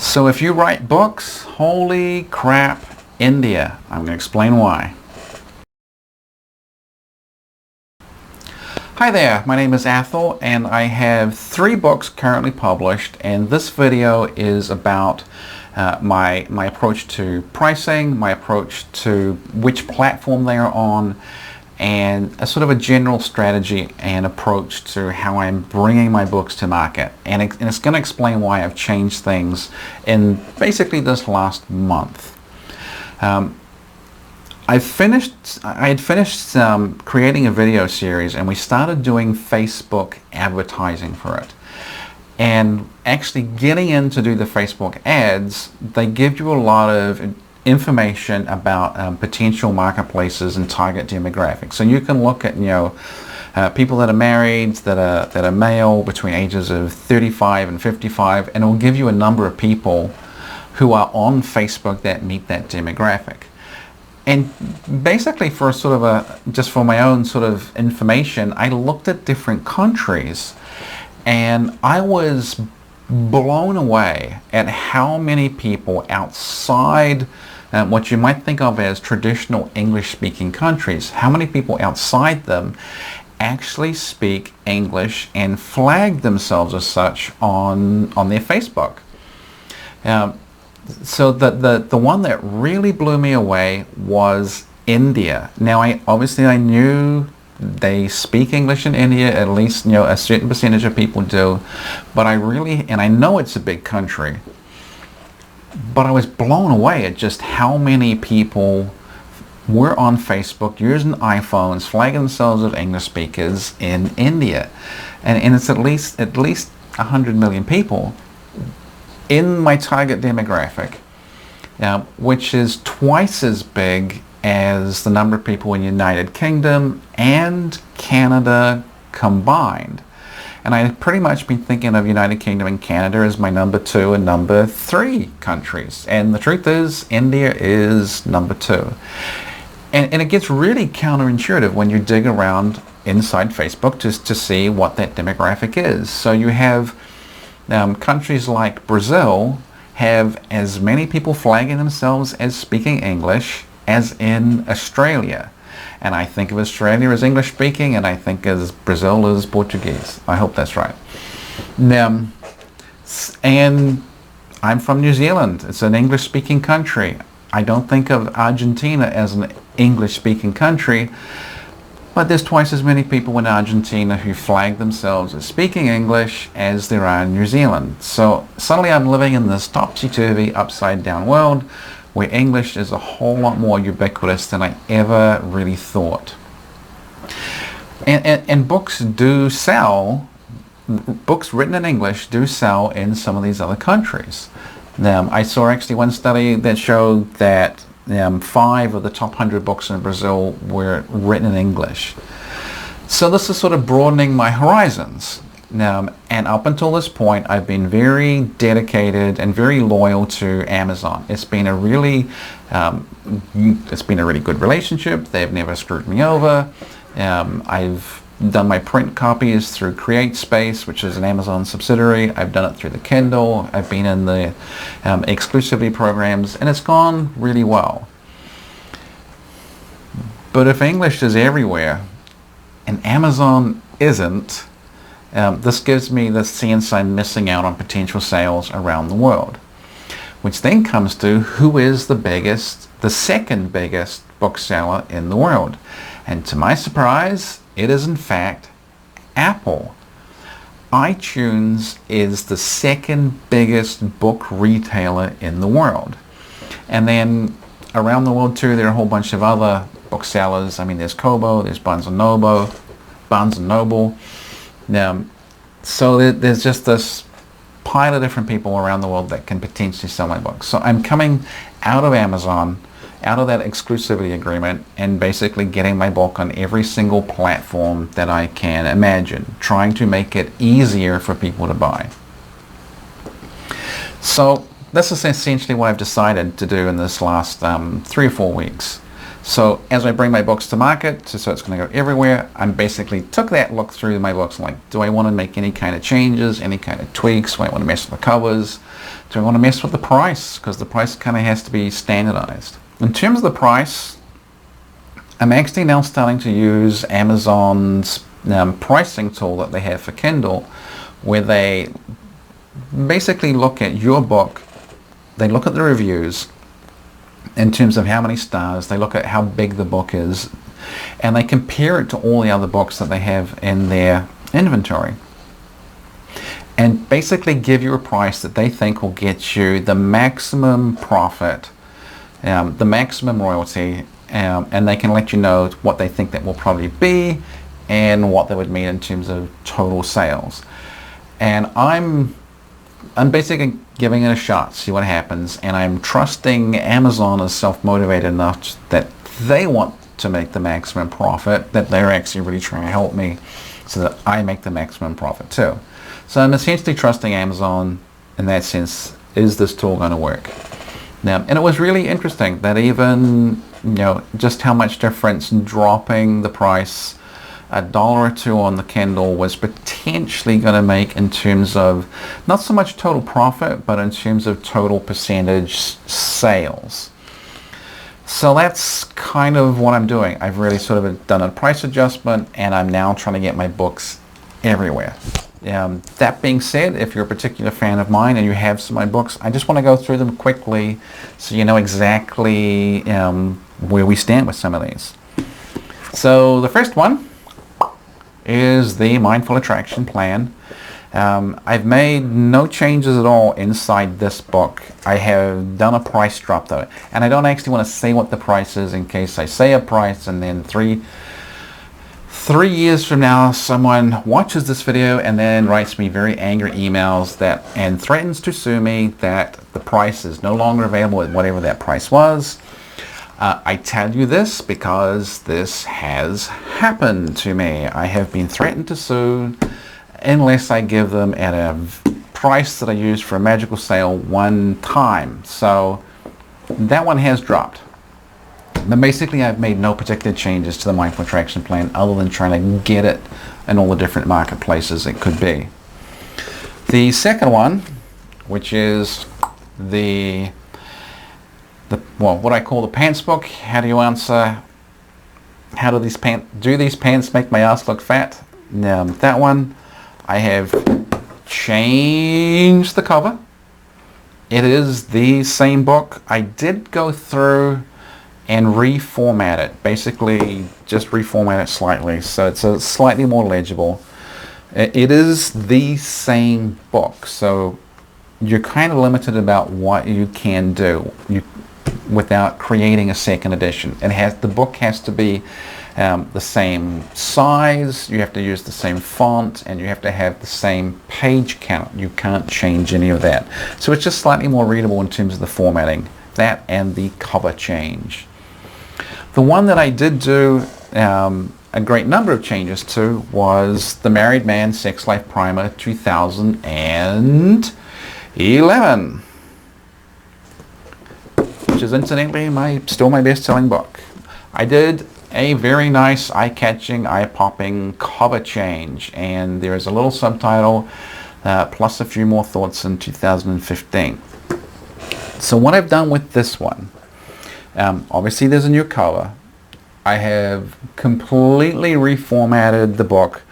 So if you write books, holy crap, India. I'm going to explain why. Hi there, my name is Athol and I have 3 books currently published, and this video is about my approach to pricing, my approach to which platform they are on, and a sort of a general strategy and approach to how I'm bringing my books to market. And it's going to explain why I've changed things in basically this last month. I had finished creating a video series, and we started doing Facebook advertising for it. And actually getting in to do the Facebook ads, they give you a lot of information about potential marketplaces and target demographics. So you can look at people that are married, that are male between ages of 35 and 55, and it will give you a number of people who are on Facebook that meet that demographic. And basically, for sort of just for my own sort of information, I looked at different countries, and I was blown away at how many people outside what you might think of as traditional English-speaking countries, how many people outside them actually speak English and flag themselves as such on their Facebook. So the one that really blew me away was India. Now, I knew they speak English in India, at least a certain percentage of people do, but I know it's a big country, but I was blown away at just how many people were on Facebook using iPhones, flagging themselves as English speakers in India, and it's at least 100 million people in my target demographic, which is twice as big as the number of people in the United Kingdom and Canada combined. And I had pretty much been thinking of United Kingdom and Canada as my number 2 and number 3 countries. And the truth is, India is number 2. And it gets really counterintuitive when you dig around inside Facebook to see what that demographic is. So you have countries like Brazil have as many people flagging themselves as speaking English as in Australia. And I think of Australia as English speaking, and I think as Brazil as Portuguese. I hope that's right. And I'm from New Zealand. It's an English speaking country. I don't think of Argentina as an English speaking country, but there's twice as many people in Argentina who flag themselves as speaking English as there are in New Zealand. So suddenly I'm living in this topsy-turvy, upside-down world where English is a whole lot more ubiquitous than I ever really thought. And books do sell, books written in English do sell in some of these other countries. I saw actually one study that showed that 5 of the top 100 books in Brazil were written in English. So this is sort of broadening my horizons. And up until this point, I've been very dedicated and very loyal to Amazon. It's been a really good relationship. They've never screwed me over. I've done my print copies through CreateSpace, which is an Amazon subsidiary. I've done it through the Kindle. I've been in the exclusivity programs, and it's gone really well. But if English is everywhere and Amazon isn't, this gives me the sense I'm missing out on potential sales around the world. Which then comes to who is the second biggest bookseller in the world. And to my surprise, it is in fact Apple. iTunes is the second biggest book retailer in the world. And then around the world too, there are a whole bunch of other booksellers. I mean, there's Kobo, there's Barnes & Noble. So there's just this pile of different people around the world that can potentially sell my books. So I'm coming out of Amazon, out of that exclusivity agreement, and basically getting my book on every single platform that I can imagine, trying to make it easier for people to buy. So this is essentially what I've decided to do in this last 3 or 4 weeks. So as I bring my books to market, so it's going to go everywhere, I basically took that look through my books, like, do I want to make any kind of changes, any kind of tweaks? Do I want to mess with the covers? Do I want to mess with the price? Because the price kind of has to be standardized. In terms of the price, I'm actually now starting to use Amazon's pricing tool that they have for Kindle, where they basically look at your book, they look at the reviews in terms of how many stars, they look at how big the book is, and they compare it to all the other books that they have in their inventory, and basically give you a price that they think will get you the maximum profit, the maximum royalty, and they can let you know what they think that will probably be and what that would mean in terms of total sales. And I'm basically giving it a shot, see what happens, and I'm trusting Amazon is self-motivated enough that they want to make the maximum profit, that they're actually really trying to help me so that I make the maximum profit too. So I'm essentially trusting Amazon in that sense. Is this tool going to work? Now, and it was really interesting that even, just how much difference dropping the price $1 or $2 on the Kindle was potentially going to make in terms of not so much total profit, but in terms of total percentage sales. So that's kind of what I'm doing. I've really sort of done a price adjustment, and I'm now trying to get my books everywhere. That being said, if you're a particular fan of mine and you have some of my books, I just want to go through them quickly so you know exactly where we stand with some of these. So the first one is the Mindful Attraction Plan. I've made no changes at all inside this book. I have done a price drop though, and I don't actually want to say what the price is in case I say a price and then three years from now someone watches this video and then writes me very angry emails and threatens to sue me that the price is no longer available at whatever that price was. I tell you this because this has happened to me. I have been threatened to sue unless I give them at a price that I used for a magical sale one time. So that one has dropped. But basically I've made no particular changes to the Mindful Attraction Plan other than trying to get it in all the different marketplaces it could be. The second one, which is what I call the pants book. How do you answer, how do these pants make my ass look fat? That one, I have changed the cover. It is the same book. I did go through and reformat it. Basically, just reformat it slightly so it's a slightly more legible. It is the same book, so you're kind of limited about what you can do without creating a second edition. The book has to be the same size, you have to use the same font, and you have to have the same page count. You can't change any of that. So it's just slightly more readable in terms of the formatting. That and the cover change. The one that I did do a great number of changes to was the Married Man Sex Life Primer 2011. Which is incidentally still my best-selling book. I did a very nice, eye-catching, eye-popping cover change, and there is a little subtitle plus a few more thoughts in 2015. So what I've done with this one, obviously there's a new cover. I have completely reformatted the book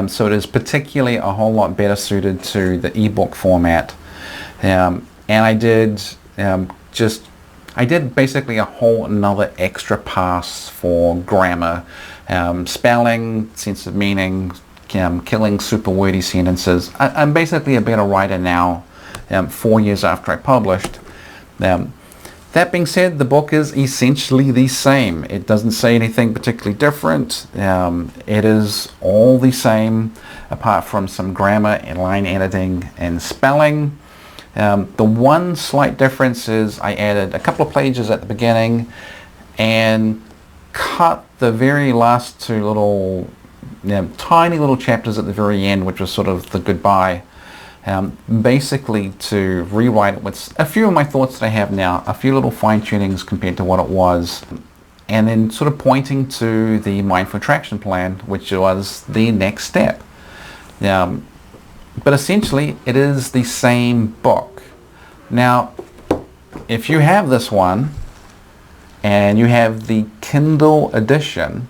so it is particularly a whole lot better suited to the ebook format, and I did basically a whole another extra pass for grammar, spelling, sense of meaning, killing super wordy sentences. I'm basically a better writer now, 4 years after I published. That being said, the book is essentially the same. It doesn't say anything particularly different. It is all the same apart from some grammar and line editing and spelling. The one slight difference is I added a couple of pages at the beginning and cut the very last two little tiny little chapters at the very end, which was sort of the goodbye, basically to rewrite it with a few of my thoughts that I have now, a few little fine tunings compared to what it was, and then sort of pointing to the Mindful Attraction Plan, which was the next step. But essentially, it is the same book. Now, if you have this one, and you have the Kindle edition,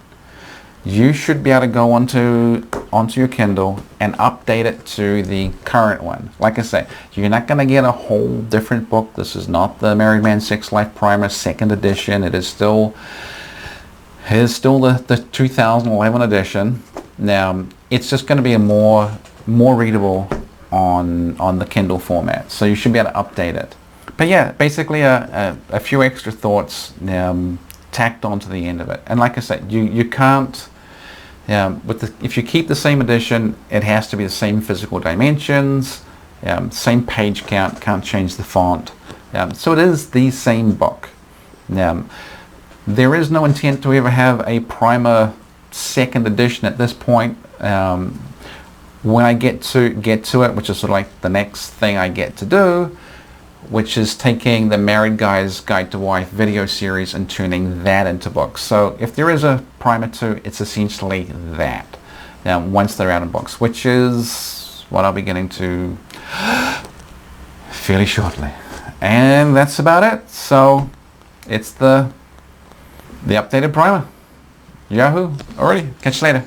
you should be able to go onto your Kindle and update it to the current one. Like I say, you're not going to get a whole different book. This is not the Married Man Sex Life Primer 2nd edition. It is still the 2011 edition. Now, it's just going to be a more readable on the Kindle format. So you should be able to update it. But yeah, basically a few extra thoughts tacked onto the end of it. And like I said, you can't, if you keep the same edition, it has to be the same physical dimensions, same page count, can't change the font. So it is the same book. There is no intent to ever have a primer 2nd edition at this point. When I get to it, which is sort of like the next thing I get to do, which is taking the Married Guy's Guide to Wife video series and turning that into books. So if there is a primer 2, it's essentially that. Once they're out in books, which is what I'll be getting to fairly shortly. And that's about it. So it's the updated primer. Yahoo! Alrighty, catch you later.